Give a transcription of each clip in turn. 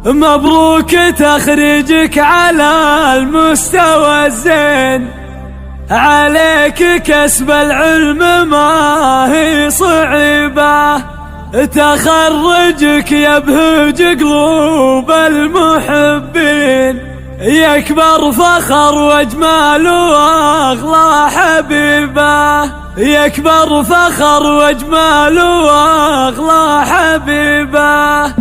مبروك تخريجك على المستوى الزين، عليك كسب العلم ما هي صعبة، تخرجك يبهج قلوب المحبين، يكبر فخر واجمال واغلى حبيبه، يكبر فخر واجمال واغلى حبيبه.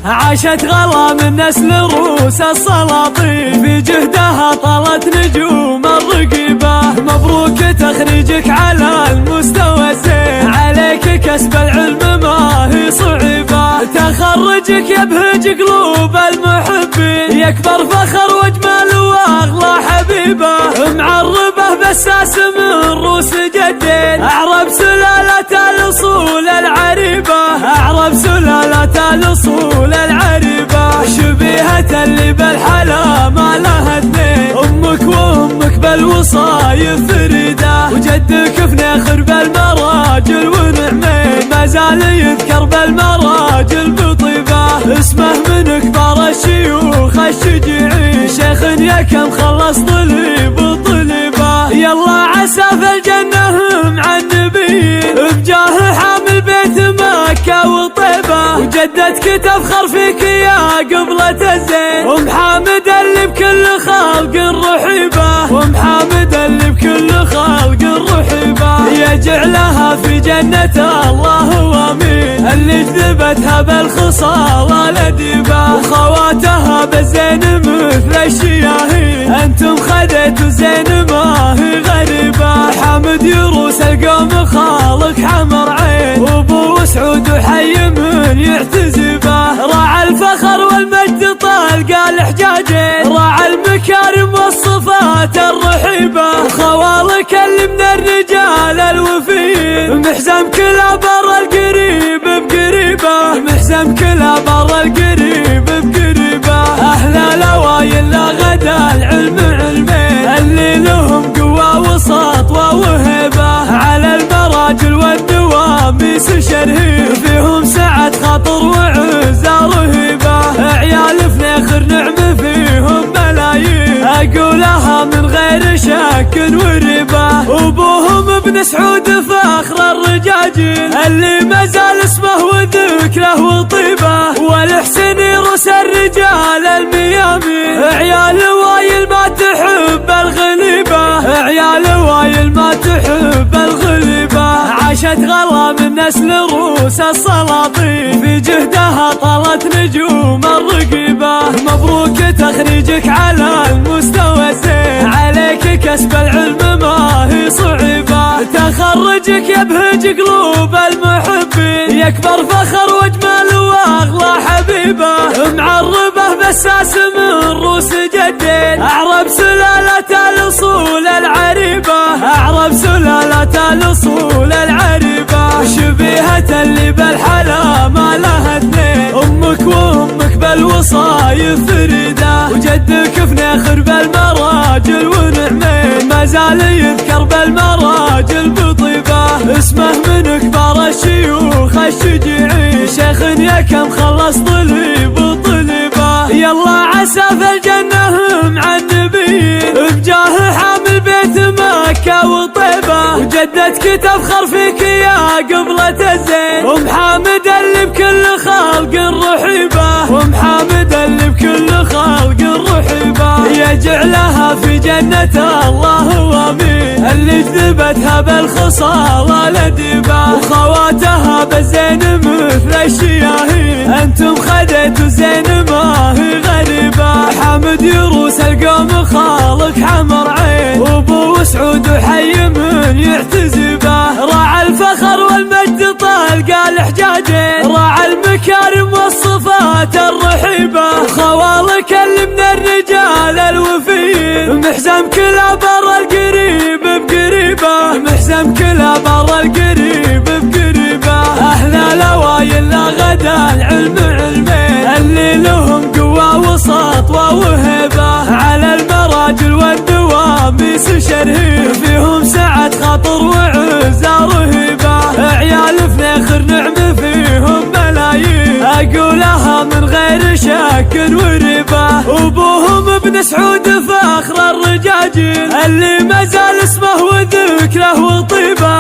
عاشت غلا من نسل روس السلاطين، في جهدها طالت نجوم الرقيبة. مبروك تخريجك على المستوى الزين، عليك كسب العلم ما هي صعبة، تخرجك يبهج قلوب المحبين، يكبر فخر واجمال واغلى حبيبة. معربه بساس من روس جدين، اعرب سلالة الاصول العريبة، اعرب سلالة الاصول العريبة. شبيهة اللي بالحلا ما لها اثنين، امك وامك بالوصايف فريدة، وجدك فنخر بالمراجل ونعمين، ما زال يذكر بالمراجل بطيبة. اسمه من كبار الشيوخ الشجيعين، شيخ يكم خلص طليب طليبة. يلا عسى في الجنة مع النبيين، بجاه حامل بيت مكة وطيبة، وجدتك تفخر فيك يا قبلة الزين، ام حامد اللي بكل خلق رحيبة، ام حامد اللي بكل خلق رحيبة. يجعلها في جنة الله وامين، اللي جذبتها بالخصال الأديبة، وخواتها بالزين مثل الشياهين، انتم خديتوا زين ما هي غريبة. حامد يروس القوم خالق حمر عين، وابو سعود وحي من يعتزبه، راعى الفخر والمجد طلقى الحجاجين، راعى المكارم والصفات الرحيبة. خوالك اللي من الرجال الوفيين، محزم كلا بر القريب بقريبه، محزم كلا بر القريب بقريبه. اهل الاوايل لا غدا العلم علمين، اللي لهم قوة وسطوة وهبة، على المراجل والدواميس شرهيب، فيهم سعة خاطر وعزة رهيبة. عيال فنخر نعم فيهم ملايين، اقولها من غير شك وريبة، وابوهم ابن سعود فخر الرجاجين، اللي ما زال اسمه وذكره وطيبه، والحسين يرس الرجال الميامين. عيال وايل ما تحب الغليبة، عيال وايل ما تحب الغليبة. عاشت غلا من نسل روس السلاطين، في جهدها طالت نجوم الرقيبة. مبروك تخريجك على المستوى الزين، عليك كسب العلم ما هي صعبة، تخرجك يبهج قلوب المحبين، يكبر فخر واجمال واغلى حبيبة. معربه بساس من روس جدين، اعرب سلالة الاصول العريبة، اعرب سلالة الاصول العريبة. شبيهة اللي بالحلا ما لها اثنين، امك وامك بالوصايف فريدة، وجدك فنخر بالمراجل ونعمين، ما زال يذكر بالمراجل بطيبة. اسمه من كبار الشيوخ الشجيعين، شيخ يكم خلص طليب طليبة. يلا عسى في الجنة مع النبيين، بجاه حامل بيت مكة وطيبة، وجدتك تفخر فيك يا قبلة الزين، ام حامد اللي بكل خلق رحيبة، ام حامد اللي بكل خلق رحيبة. يجعلها في جنة الله وامين، اللي جذبتها بالخصال الأديبة، وخواتها بالزين مثل الشياهين، انتم خديتوا زين ما هي غريبة. حامد يروس القوم خالق حمر عين، وابو سعود وحي من يعتزبه، راعى الفخر والمجد طلقى الحجاجين، راعى المكارم والصفات الرحيبة. خوالك اللي من الرجال الوفيين، محزم كلا بر القريب بقريبه، محزم كلا بر القريب بقريبه. اهل الاوايل لا غدا العلم علمين، اللي لهم قوة وسطوة وهبة، على المراجل والدواميس شرهيب، فيهم سعة خاطر وعزة رهيبة. عيال فنخر نعم فيهم ملايين، اقولها من غير شك وريبة. وابوهم ابن سعود فخر الرجاجيل اللي ما زال اسمه وذكره وطيبه.